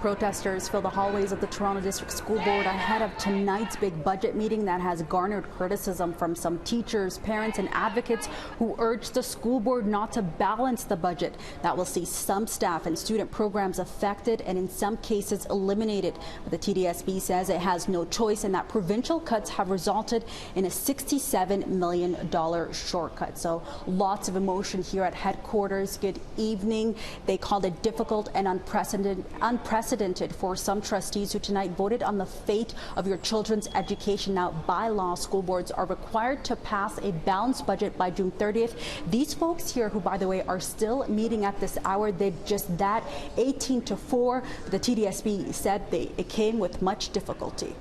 Protesters fill the hallways of the Toronto District School Board ahead of tonight's big budget meeting that has garnered criticism from some teachers, parents and advocates who urge the school board not to balance the budget. That will see some staff and student programs affected and in some cases eliminated. But the TDSB says it has no choice and that provincial cuts have resulted in a $67 million shortcut. So lots of emotion here at headquarters. Good evening. They called it difficult and unprecedented for some trustees who tonight voted on the fate of your children's education. Now, by law, school boards are required to pass a balanced budget by June 30th. These folks here, who, by the way, are still meeting at this hour, they just that 18-4. The TDSB said it came with much difficulty.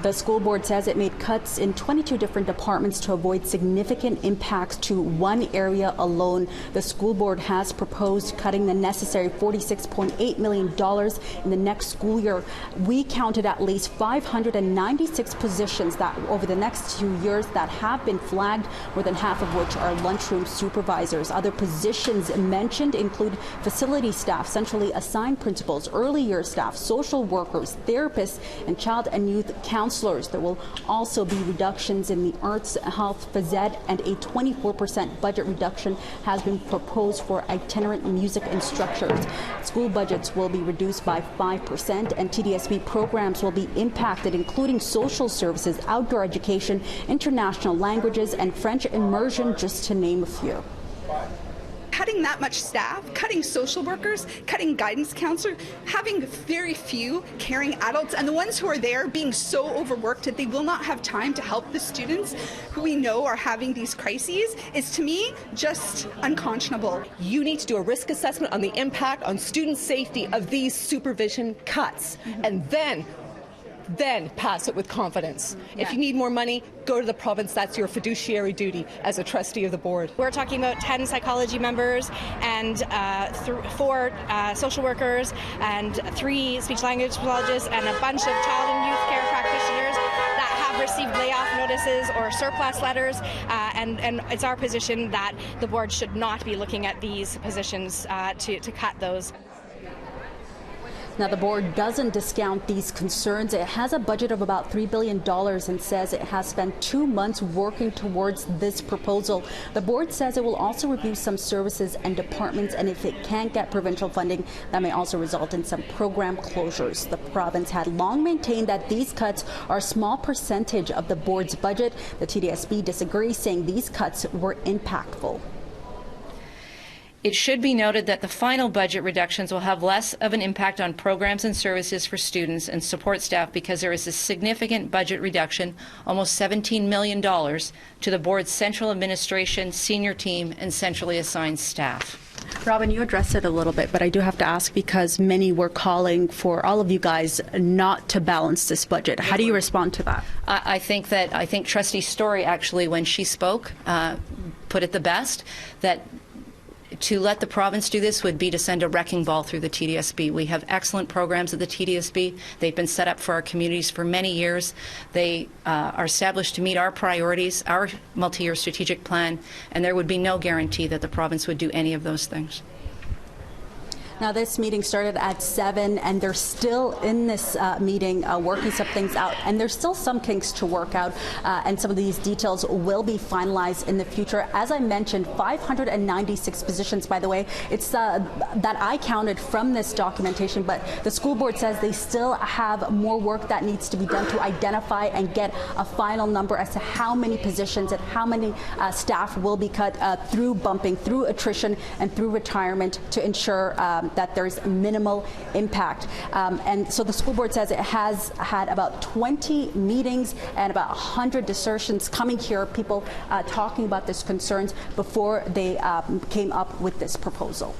The school board says it made cuts in 22 different departments to avoid significant impacts to one area alone. The school board has proposed cutting the necessary $46.8 million in the next school year. We counted at least 596 positions that over the next few years that have been flagged, more than half of which are lunchroom supervisors. Other positions mentioned include facility staff, centrally assigned principals, early year staff, social workers, therapists, and child and youth counselors. There will also be reductions in the arts, health, phys ed, and a 24% budget reduction has been proposed for itinerant music instructors. School budgets will be reduced by 5%, and TDSB programs will be impacted, including social services, outdoor education, international languages, and French immersion, just to name a few. Cutting that much staff, cutting social workers, cutting guidance counselors, having very few caring adults, and the ones who are there being so overworked that they will not have time to help the students who we know are having these crises is, to me, just unconscionable. You need to do a risk assessment on the impact on student safety of these supervision cuts, and then pass it with confidence. If you need more money, go to the province. That's your fiduciary duty as a trustee of the board. We're talking about 10 psychology members and 4 social workers and 3 speech language pathologists and a bunch of child and youth care practitioners that have received layoff notices or surplus letters, and it's our position that the board should not be looking at these positions to cut those. Now, the board doesn't discount these concerns. It has a budget of about $3 billion and says it has spent 2 months working towards this proposal. The board says it will also review some services and departments, and if it can't get provincial funding, that may also result in some program closures. The province had long maintained that these cuts are a small percentage of the board's budget. The TDSB disagrees, saying these cuts were impactful. It should be noted that the final budget reductions will have less of an impact on programs and services for students and support staff because there is a significant budget reduction, almost $17 million, to the board's central administration, senior team, and centrally assigned staff. Robin, you addressed it a little bit, but I do have to ask because many were calling for all of you guys not to balance this budget. How do you respond to that? I think Trustee Story actually, when she spoke, put it the best, that to let the province do this would be to send a wrecking ball through the TDSB. We have excellent programs at the TDSB. They've been set up for our communities for many years. They are established to meet our priorities, our multi-year strategic plan, and there would be no guarantee that the province would do any of those things. Now, this meeting started at 7, and they're still in this meeting working some things out, and there's still some kinks to work out, and some of these details will be finalized in the future. As I mentioned, 596 positions, by the way. It's that I counted from this documentation, but the school board says they still have more work that needs to be done to identify and get a final number as to how many positions and how many staff will be cut through bumping, through attrition, and through retirement to ensure that there's minimal impact. And so the school board says it has had about 20 meetings and about 100 discussions coming here, people talking about these concerns before they came up with this proposal.